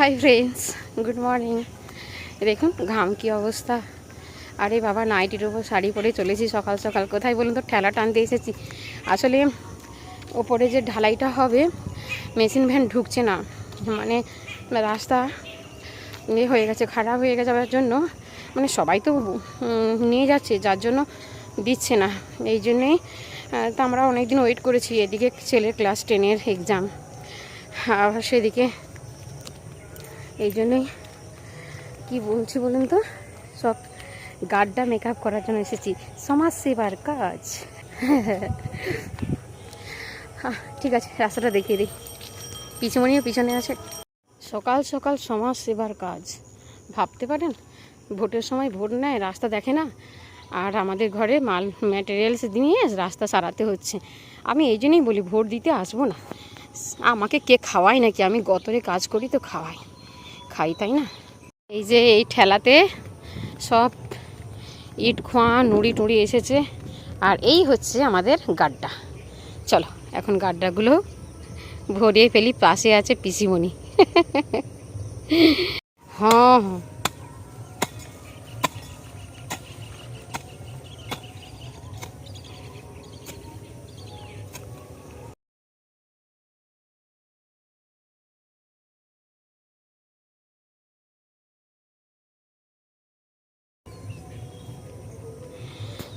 Hi friends, good morning. দেখুন ঘাম কি অবস্থা। আরে বাবা, নাইটির ওপর শাড়ি পরে চলেছি সকাল সকাল। কোথায় বলুন তো, ঠেলা টানতে এসেছি। আসলে ওপরে যে ঢালাইটা হবে, মেশিন ভ্যান ঢুকছে না, মানে রাস্তা হয়ে গেছে, খারাপ হয়ে গেছে যাওয়ার জন্য। মানে সবাই তো নিয়ে যাচ্ছে, যার জন্য দিচ্ছে না। এই জন্যেই তো আমরা অনেক দিন ওয়েট করেছি। এদিকে ছেলের ক্লাস 10-এর এক্সাম, আবার সেদিকে এই জন্যই কী বলছি বলুন তো, সব গার্ডটা মেকআপ করার জন্য এসেছি। সমাজ সেবার কাজ। ঠিক আছে, রাস্তাটা দেখিয়ে দিই। পিছুমনিও পিছনে আছে। সকাল সকাল সমাজ সেবার কাজ, ভাবতে পারেন। ভোটের সময় ভোট নেয়, রাস্তা দেখে না, আর আমাদের ঘরে মাল ম্যাটেরিয়ালস নিয়ে রাস্তা সারাতে হচ্ছে। আমি এই জন্যই বলি ভোট দিতে আসবো না। আমাকে কে খাওয়ায় নাকি? আমি গতরে কাজ করি তো খাই, তাই না? এই যে এই ঠেলাতে সব ইট খোয়া নুড়ি টুড়ি এসেছে, আর এই হচ্ছে আমাদের গাড্ডা। চলো এখন গাড্ডাগুলো ভরিয়ে ফেলি। পাশে আছে পিসিমণি। হ্যাঁ,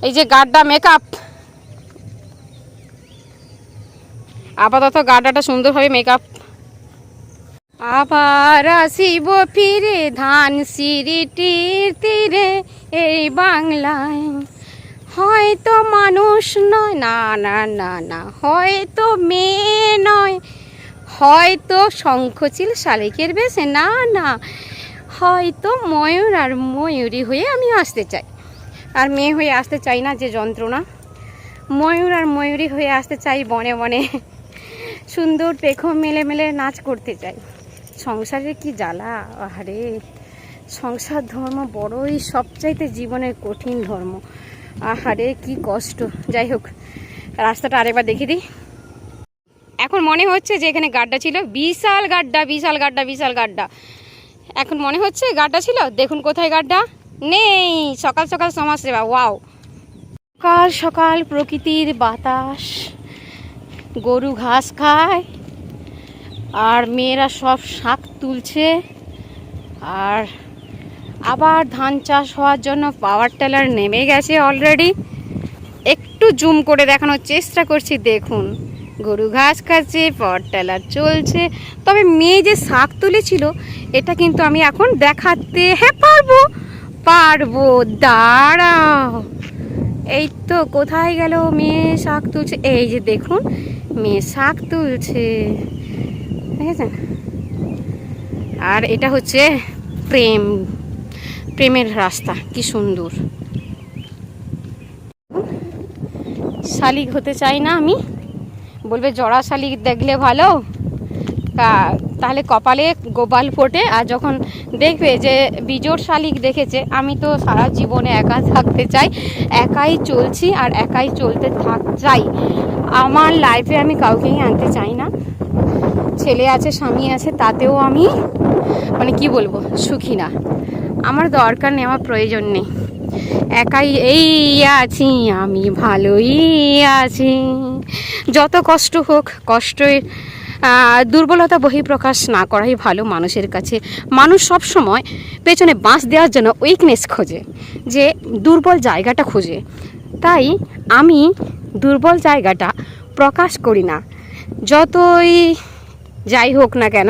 এই যে গাড্ডা মেকআপ, আপাতত গাড্ডাটা সুন্দরভাবে মেকআপ। আবার আসিব ফিরে ধান সিঁড়িটির তীরে এই বাংলায়। হয়তো মানুষ নয়, না না না না, হয়তো মেয়ে নয়, হয়তো শঙ্খচিল শালিকের বেশে, না না, হয়তো ময়ূর আর ময়ূরী হয়ে আমি আসতে চাই। আর মেয়ে হয়ে আসতে চাই না, যে যন্ত্রণা। ময়ূর আর ময়ূরী হয়ে আসতে চাই বনে বনে, সুন্দর পেখম মেলে মেলে নাচ করতে চাই। সংসারের কি জ্বালা, আরে সংসার ধর্ম বড়ই সবচাইতে জীবনের কঠিন ধর্ম। আহারে কি কষ্ট। যাই হোক, রাস্তাটা আরেকবার দেখিয়ে দিই। এখন মনে হচ্ছে যে এখানে গাড্ডা ছিল, বিশাল গাড্ডা, বিশাল গাড্ডা, বিশাল গাড্ডা। এখন মনে হচ্ছে গাড্ডা ছিল, দেখুন কোথায় গাড্ডা নেই। সকাল সকাল সমাজ সেবা, ওয়াও। সকাল সকাল প্রকৃতির বাতাস, গরু ঘাস খায়, আর মেয়েরা সব শাক তুলছে। আর আবার ধান চাষ হওয়ার জন্য পাওয়ার টেলার নেমে গেছে অলরেডি। একটু জুম করে দেখানোর চেষ্টা করছি, দেখুন গরু ঘাস খাচ্ছে, পাওয়ার টেলার চলছে। তবে মেয়ে যে শাক তুলেছিল, এটা কিন্তু আমি এখন দেখাতে পারবো। দাঁড়াও, এই তো কোথায় গেল মেয়ে শাক তুলছে। এই যে দেখুন, মেয়ে শাক তুলছে, দেখেছেন? আর এটা হচ্ছে প্রেমের রাস্তা, কি সুন্দর। শালিক হতে চাই না আমি, বলবে জড়া শালিক দেখলে ভালো, তাহলে কপালে গোপাল ফোটে। আর যখন দেখবে যে বিজোড় শালিক দেখেছে, আমি তো সারা জীবনে একা থাকতে চাই, একাই চলছি আর একাই চলতে চাই। আমার লাইফে আমি কাউকেই আনতে চাই না। ছেলে আছে, স্বামী আছে, তাতেও আমি মানে কি বলবো, সুখী না। আমার দরকার নেই, আমার প্রয়োজন নেই। একাই এই আছি, আমি ভালোই আছি। যত কষ্ট হোক, কষ্টের দুর্বলতা বহিঃপ্রকাশ না করাই ভালো মানুষের কাছে। মানুষ সব সময় পেছনে বাঁশ দেওয়ার জন্য উইকনেস খোঁজে, যে দুর্বল জায়গাটা খোঁজে। তাই আমি দুর্বল জায়গাটা প্রকাশ করি না। যতই যাই হোক না কেন,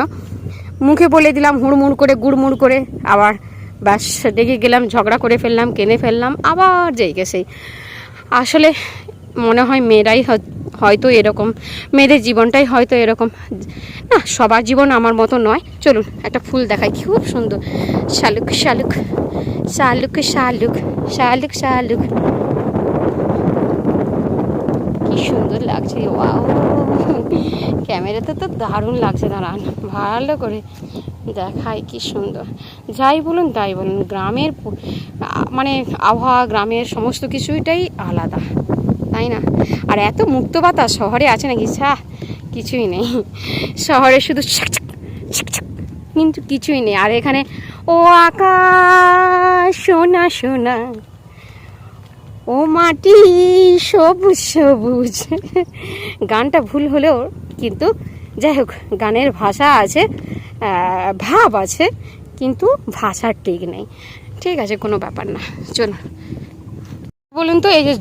মুখে বলে দিলাম হুড়মুড় করে, গুড়মুড় করে, আবার ব্যাস রেগে গেলাম, ঝগড়া করে ফেললাম, কেঁদে ফেললাম, আবার যেই সেই। আসলে মনে হয় মেয়েরাই হয়তো এরকম, মেয়েদের জীবনটাই হয়তো এরকম। না, সবার জীবন আমার মতো নয়। চলুন একটা ফুল দেখাই, খুব সুন্দর। শালুক শালুক শালুক শালুক শালুক শালুক, কি সুন্দর লাগছে। ওয়াও, ক্যামেরাতে তো দারুণ লাগছে। দাঁড়ান ভালো করে দেখায়, কি সুন্দর। যাই বলুন তাই বলুন, গ্রামের মানে আবহাওয়া, গ্রামের সমস্ত কিছুটাই আলাদা, তাই না? আর এত মুক্ত বাতাস শহরে আছে নাকি? কিছুই নেই শহরে, শুধু কিন্তু কিছুই নেই। আর এখানে ও আকাশ সোনা সোনা, ও মাটি সবুজ সবুজ। গানটা ভুল হলেও কিন্তু যাই হোক, গানের ভাষা আছে, ভাব আছে, কিন্তু ভাষার ঠিক নেই। ঠিক আছে, কোনো ব্যাপার না। চলুন, বলুন তো, এই যে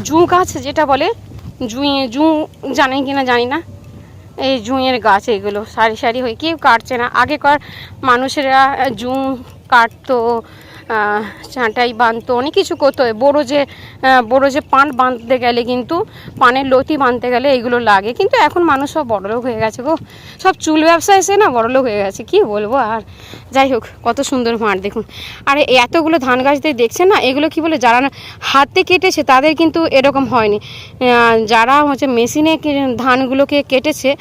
জু গাছ যেটা বলে, জু জানেন কিনা জানি না, এই জুঁয়ের গাছ, এগুলো সারি সারি হয়ে কেউ কাটছে না। আগেকার মানুষেরা জুঁ কাটতো, চাঁটাই বাঁধতো, অনেক কিছু করতো। বড়ো যে পান বাঁধতে গেলে কিন্তু, পানের লতি বাঁধতে গেলে এইগুলো লাগে। কিন্তু এখন মানুষ সব বড়লোক হয়ে গেছে গো, সব চুল ব্যবসা এসে না বড়লোক হয়ে গেছে, কি বলবো আর। যাই হোক, কত সুন্দর মাঠ দেখুন। আর এতগুলো ধান গাছ দিয়ে দেখছেন না, এগুলো কি বলে, যারা হাতে কেটেছে তাদের কিন্তু এরকম হয়নি। যারা হচ্ছে মেশিনে ধানগুলোকে কেটেছে,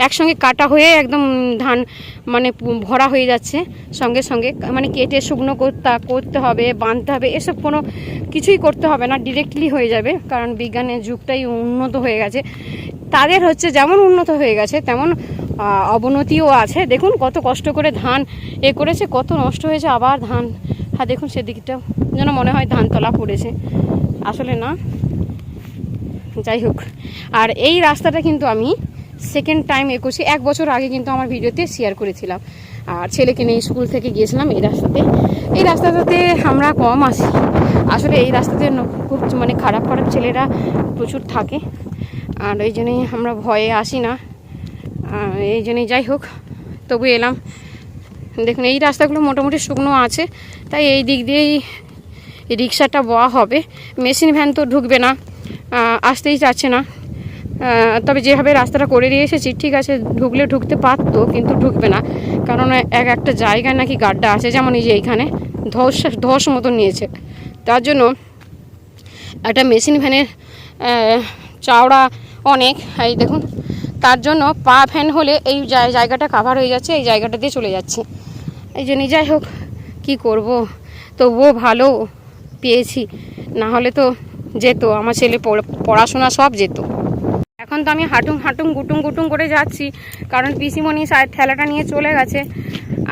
একসঙ্গে কাটা হয়ে একদম ধান মানে ভরা হয়ে যাচ্ছে সঙ্গে সঙ্গে, মানে কেটে শুকনো করতে হবে, বাঁধতে হবে, এসব কোনো কিছুই করতে হবে না, ডিরেক্টলি হয়ে যাবে। কারণ বিজ্ঞানের যুগটাই উন্নত হয়ে গেছে। তাদের হচ্ছে যেমন উন্নত হয়ে গেছে তেমন অবনতিও আছে। দেখুন কত কষ্ট করে ধান করেছে, কত নষ্ট হয়েছে আবার ধান। হ্যাঁ দেখুন, সেদিকটাও যেন মনে হয় ধানতলা পড়েছে, আসলে না। যাই হোক, আর এই রাস্তাটা কিন্তু আমি সেকেন্ড টাইম করছি। 1 বছর আগে কিন্তু আমার ভিডিওতে শেয়ার করেছিলাম, আর ছেলেকে নিয়ে স্কুল থেকে গিয়েছিলাম এই রাস্তাটাতে আমরা কম আসি। আসলে এই রাস্তাতে খুব মানে খারাপ ছেলেরা প্রচুর থাকে, আর ওই জন্যই আমরা ভয়ে আসি না। এই জন্যই, যাই হোক, তবু এলাম। দেখুন, এই রাস্তাগুলো মোটামুটি শুকনো আছে, তাই এই দিক দিয়েই রিক্সাটা বওয়া হবে। মেশিন ভ্যান তো ঢুকবে না, আসতেই চাচ্ছে না। তবে যেভাবে রাস্তাটা করে দিয়ে এসেছি, ঠিক আছে, ঢুকতে পারতো, কিন্তু ঢুকবে না। কারণ একটা জায়গায় নাকি গাড্ডা আছে, যেমন এই যে এইখানে ধস মতন নিয়েছে। তার জন্য একটা মেশিন ভ্যানের চওড়া অনেক, এই দেখুন, তার জন্য পা ফ্যান হলে এই জায়গাটা কাভার হয়ে যাচ্ছে, এই জায়গাটা দিয়ে চলে যাচ্ছে। এই জন্যই, যাই হোক, কী করব, তবুও ভালো পেয়েছি, না হলে তো যেত, আমার ছেলে পড়াশোনা সব যেত। এখন তো আমি হাঁটুং গুটুং করে যাচ্ছি, কারণ পিসিমণি ঠেলাটা নিয়ে চলে গেছে।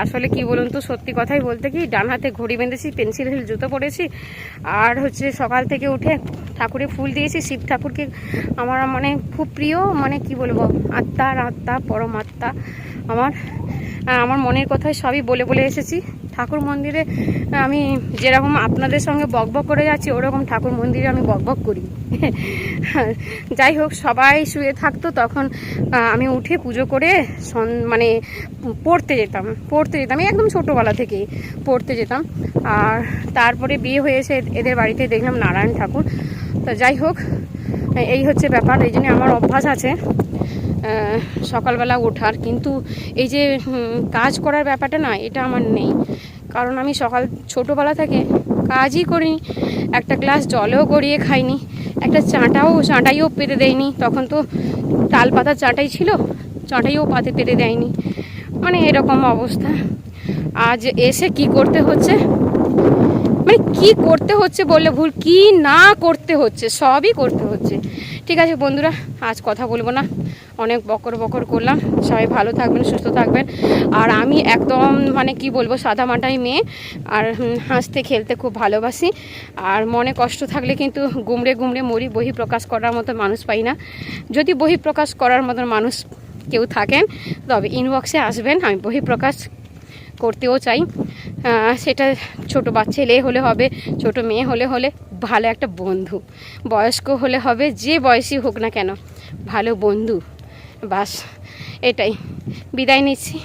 আসলে কি বলুন তো, সত্যি কথাই বলতে কি, ডান হাতে ঘড়ি বেঁধেছি, পেন্সিল হিল জুতো পরেছি, আর হচ্ছে সকাল থেকে উঠে ঠাকুরে ফুল দিয়েছি। শিব ঠাকুরকে আমার মানে খুব প্রিয়, মানে কি বলবো, আত্মা পরমাত্মা আমার মনের কথাই সবই বলে এসেছি। ঠাকুর মন্দিরে আমি যেরকম আপনাদের সঙ্গে বকবক করে যাচ্ছি, ওরকম ঠাকুর মন্দিরে আমি বকবক করি। যাই হোক, সবাই শুয়ে থাকতো, তখন আমি উঠে পুজো করে মানে পড়তে যেতাম একদম ছোটোবেলা থেকেই পড়তে যেতাম। আর তারপরে বিয়ে হয়েছে, এদের বাড়িতে দেখলাম নারায়ণ ঠাকুর। তো যাই হোক, এই হচ্ছে ব্যাপার। এই জন্য আমার অভ্যাস আছে সকালবেলা ওঠার, কিন্তু এই যে কাজ করার ব্যাপারটা না, এটা আমার নেই। কারণ আমি ছোটোবেলা থেকে কাজই করিনি, একটা গ্লাস জলেও গড়িয়ে খাইনি, একটা চাঁটাইও পেতে দেয়নি। তখন তো তাল পাতার চাঁটাই ছিল, চাঁটাইও পেতে দেয়নি, মানে এরকম অবস্থা। আজ এসে কি করতে হচ্ছে, মানে কি করতে হচ্ছে বললে ভুল, কি না করতে হচ্ছে, সবই করতে হচ্ছে। ঠিক আছে বন্ধুরা, আজ কথা বলবো না, অনেক বকর করলাম। সবাই ভালো থাকবেন, সুস্থ থাকবেন। আর আমি একদম মানে কি বলবো, সাদা মাটাই মেয়ে, আর হাসতে খেলতে খুব ভালোবাসি। আর মনে কষ্ট থাকলে কিন্তু গুমড়ে মরি, বহিঃপ্রকাশ করার মতো মানুষ পাই না। যদি বহিঃপ্রকাশ করার মতো মানুষ কেউ থাকেন, তবে ইনবক্সে আসবেন, আমি বহিঃপ্রকাশ করতেও চাই। সেটা ছোটো ছেলে হলে হবে, ছোটো মেয়ে হলে ভালো একটা বন্ধু, বয়স্ক হলে হবে, যে বয়সী হোক না কেন, ভালো বন্ধু, বাস এটাই। বিদায় নিচ্ছি।